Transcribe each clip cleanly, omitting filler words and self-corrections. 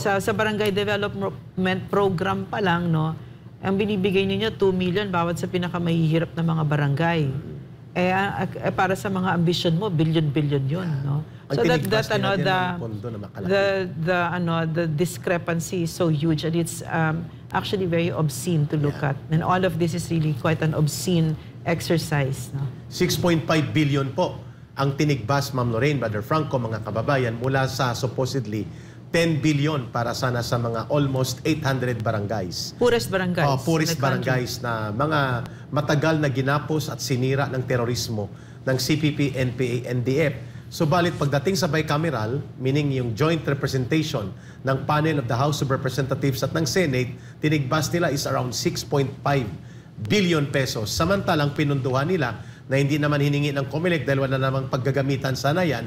Sa barangay development program pa lang, no, ang binibigay ninyo 2 million bawat sa pinakamahihirap na mga barangay. Para sa mga ambisyon mo, billion-billion yun, no? So the discrepancy is so huge, and it's actually very obscene to look at. And all of this is really quite an obscene exercise, no? 6.5 billion po ang tinigbas, Ma'am Lorraine, Brother Franco, mga kababayan, mula sa supposedly 10 billion para sana sa mga almost 800 barangays. Poorest barangays. Poorest barangays na mga matagal na ginapos at sinira ng terorismo ng CPP, NPA, NDF. Subalit pagdating sa bicameral, meaning yung joint representation ng panel of the House of Representatives at ng Senate, tinigbas nila is around 6.5 billion pesos. Samantalang pinunduhan nila na hindi naman hiningi ng COMELEC dahil wala namang paggagamitan sana yan,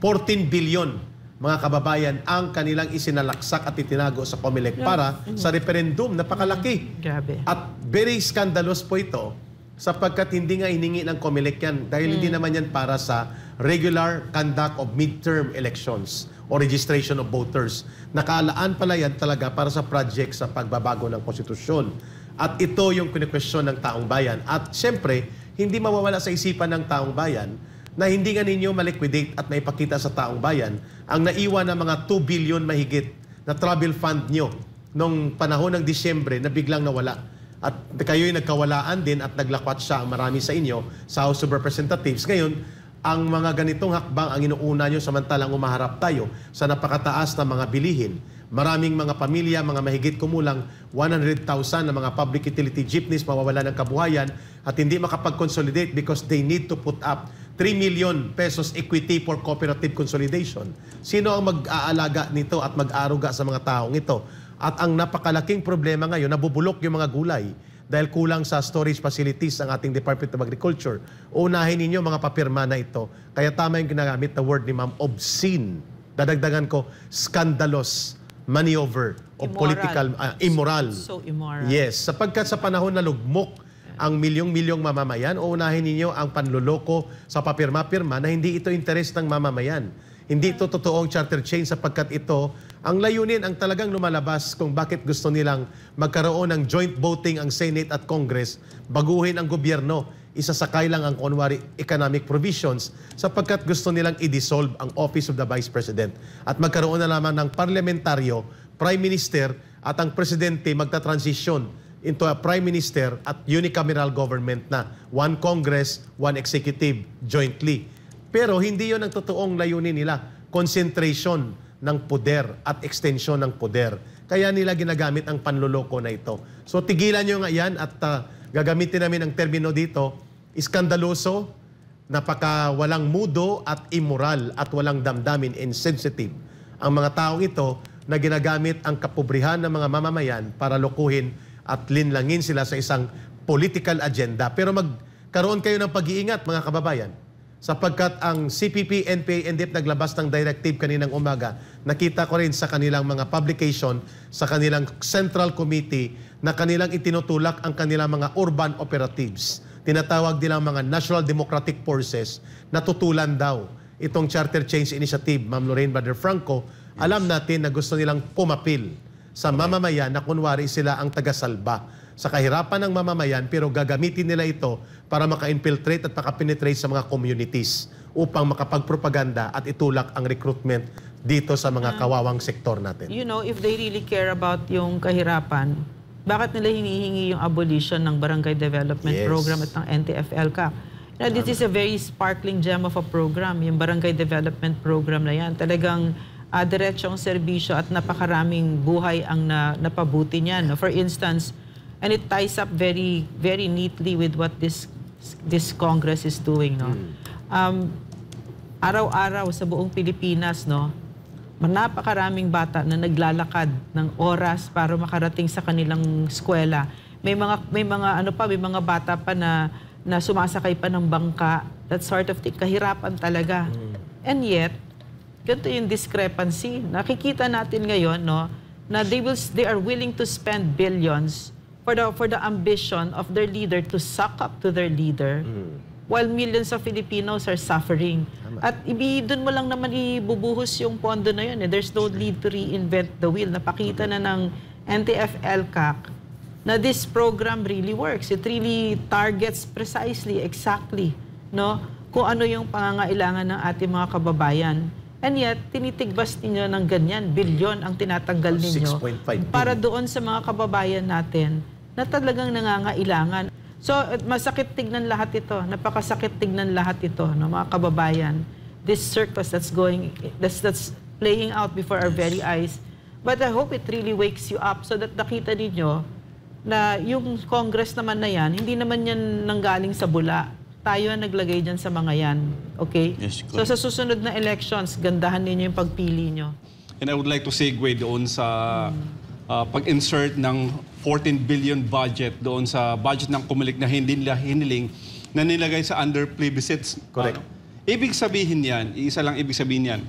14 billion mga kababayan ang kanilang isinalaksak at itinago sa COMELEC para sa referendum. Napakalaki. Grabe. At very scandalous po ito sapagkat hindi nga hiningi ng COMELEC yan dahil hindi naman yan para sa regular conduct of midterm elections o registration of voters. Nakaalaan pala yan talaga para sa project sa pagbabago ng konstitusyon. At ito yung kine-question ng taong bayan. At siyempre, hindi mawawala sa isipan ng taong bayan na hindi nga ninyo maliquidate at maipakita sa taong bayan ang naiwan ng mga 2 billion mahigit na travel fund nyo nung panahon ng Disyembre na biglang nawala. At kayo'y nagkawalaan din at naglakwat siya ang marami sa inyo sa House of Representatives. Ngayon, ang mga ganitong hakbang ang inuuna nyo samantalang umaharap tayo sa napakataas na mga bilihin. Maraming mga pamilya, mga mahigit kumulang 100,000 na mga public utility jeepneys mawawala ng kabuhayan at hindi makapag-consolidate because they need to put up 3 million pesos equity for cooperative consolidation. Sino ang mag-aalaga nito at mag-aruga sa mga taong ito? At ang napakalaking problema ngayon, nabubulok yung mga gulay dahil kulang sa storage facilities ang ating Department of Agriculture. Unahin ninyo mga papirma na ito. Kaya tama yung ginagamit na word ni Ma'am, obscene. Dadagdagan ko, scandalous maneuver o political, immoral. So immoral. Yes, sapagkat sa panahon na lugmok ang milyong-milyong mamamayan, o unahin ninyo ang panluloko sa papirma-pirma na hindi ito interes ng mamamayan. Hindi ito totoong charter change sapagkat ito, ang layunin ang talagang lumalabas kung bakit gusto nilang magkaroon ng joint voting ang Senate at Congress, baguhin ang gobyerno, isasakay lang ang kunwari economic provisions sapagkat gusto nilang i-dissolve ang Office of the Vice President at magkaroon na lamang ng parlementaryo, Prime Minister at ang Presidente magta-transition into a Prime Minister at unicameral government na one Congress, one Executive jointly. Pero hindi yon ang totoong layunin nila. Concentration ng poder at extension ng poder. Kaya nila ginagamit ang panluloko na ito. So tigilan nyo nga yan at gagamitin namin ang termino dito, iskandaloso, napaka walang mudo at immoral at walang damdamin, insensitive. Ang mga taong ito na ginagamit ang kapobrihan ng mga mamamayan para lokohin at linlangin sila sa isang political agenda. Pero magkaroon kayo ng pag-iingat, mga kababayan. Sapagkat ang CPP, NPA, NDF naglabas ng directive kaninang umaga. Nakita ko rin sa kanilang mga publication, sa kanilang Central Committee, na kanilang itinutulak ang kanilang mga urban operatives. Tinatawag nilang mga National Democratic Forces na tutulan daw itong Charter Change Initiative. Ma'am Lorraine, Brother Franco, alam natin na gusto nilang pumapil sa mamamayan na kunwari sila ang tagasalba sa kahirapan ng mamamayan, pero gagamitin nila ito para maka-infiltrate at maka-penetrate sa mga communities upang makapagpropaganda at itulak ang recruitment dito sa mga kawawang sektor natin. You know, if they really care about yung kahirapan, bakit nila hinihingi yung abolition ng Barangay Development Program at ng NTF-ELCAC? Now, this is a very sparkling gem of a program, yung Barangay Development Program na yan. Talagang diretsyong serbisyo at napakaraming buhay ang napabuti niyan. For instance, and it ties up very, very neatly with what this Congress is doing. No? Araw-araw sa buong Pilipinas, no, napakaraming bata na naglalakad ng oras para makarating sa kanilang eskwela. May mga bata pa na sumasakay pa ng bangka, that sort of thing. Kahirapan talaga. And yet, ganito yung discrepancy. Nakikita natin ngayon, no, na they are willing to spend billions for the ambition of their leader to suck up to their leader. while millions of Filipinos are suffering. At doon mo lang naman ibubuhos yung pondo na yun. There's no need to reinvent the wheel. Napakita na ng NTF-ELCAC na this program really works. It really targets precisely, exactly, no, kung ano yung pangangailangan ng ating mga kababayan. And yet, tinitigbas ninyo ng ganyan, bilyon ang tinatanggal ninyo 6.5 para doon sa mga kababayan natin na talagang nangangailangan. So, masakit tignan lahat ito. Napakasakit tignan lahat ito, no, mga kababayan. This circus that's playing out before our very eyes. But I hope it really wakes you up so that nakita ninyo na yung Congress naman na yan, hindi naman yan nanggaling sa bula. Tayo ang naglagay dyan sa mga yan. Okay? Yes, so sa susunod na elections, gandahan ninyo yung pagpili nyo. And I would like to segue doon sa pag-insert ng 14 billion budget doon sa budget ng Comelec na hindi nila hiniling na nilagay sa under plebiscites. Correct. Ibig sabihin yan, isa lang ibig sabihin yan,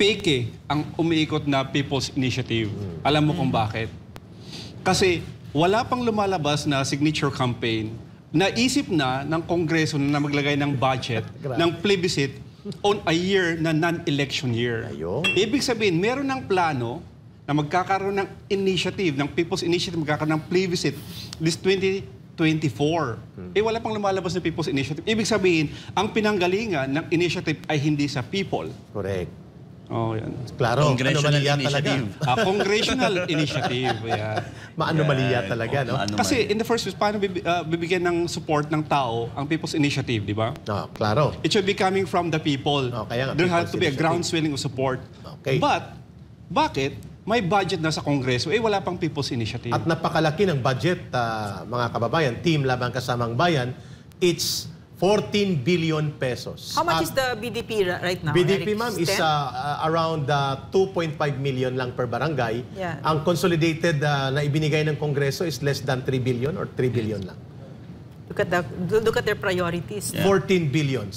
peke ang umiikot na People's Initiative. Alam mo kung bakit? Kasi wala pang lumalabas na signature campaign, naisip na ng Kongreso na maglagay ng budget ng plebiscite on a year na non-election year. Ayun. Ibig sabihin, meron ng plano na magkakaroon ng initiative, ng People's Initiative, magkakaroon ng plebiscite this 2024. Wala pang lumalabas na People's Initiative. Ibig sabihin, ang pinanggalingan ng initiative ay hindi sa people. Correct. Oh, yan. Klaro, Congressional anomalya talaga. initiative. Congressional initiative. Yeah. Maanomalya talaga, no? Kasi in the first place, paano bibigyan ng support ng tao ang People's Initiative, di ba? No, klaro. It should be coming from the people. Oh, kaya nga, There has People's to be a Initiative. groundswelling of support. Okay. But, bakit may budget na sa Kongreso, wala pang People's Initiative? At napakalaki ng budget, mga kababayan, Team Labang Kasamang Bayan, it's 14 billion pesos. How much At is the BDP right now? BDP, Eric? ma'am, is 10? around 2.5 million lang per barangay. Yeah. Ang consolidated na ibinigay ng Kongreso is less than 3 billion or 3 billion lang. Look at their priorities. 14 billions.